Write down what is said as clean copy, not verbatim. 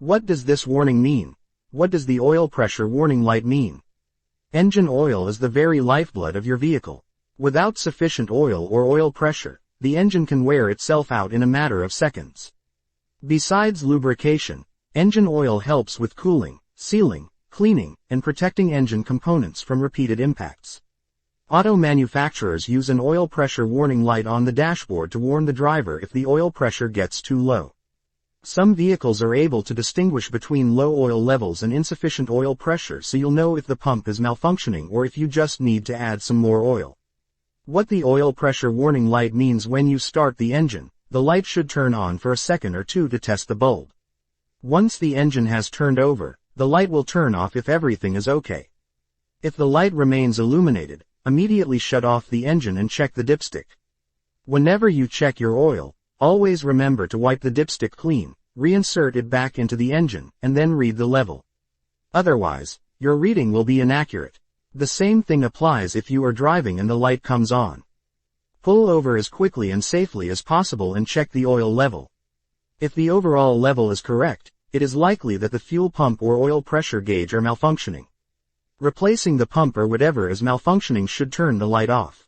What does this warning mean? What does the oil pressure warning light mean? Engine oil is the very lifeblood of your vehicle. Without sufficient oil or oil pressure, the engine can wear itself out in a matter of seconds. Besides lubrication, engine oil helps with cooling, sealing, cleaning, and protecting engine components from repeated impacts. Auto manufacturers use an oil pressure warning light on the dashboard to warn the driver if the oil pressure gets too low. Some vehicles are able to distinguish between low oil levels and insufficient oil pressure, so you'll know if the pump is malfunctioning or if you just need to add some more oil. What the oil pressure warning light means: when you start the engine, the light should turn on for a second or two to test the bulb. Once the engine has turned over, the light will turn off if everything is okay. If the light remains illuminated, immediately shut off the engine and check the dipstick. Whenever you check your oil, always remember to wipe the dipstick clean, reinsert it back into the engine, and then read the level. Otherwise, your reading will be inaccurate. The same thing applies if you are driving and the light comes on. Pull over as quickly and safely as possible and check the oil level. If the overall level is correct, it is likely that the fuel pump or oil pressure gauge are malfunctioning. Replacing the pump or whatever is malfunctioning should turn the light off.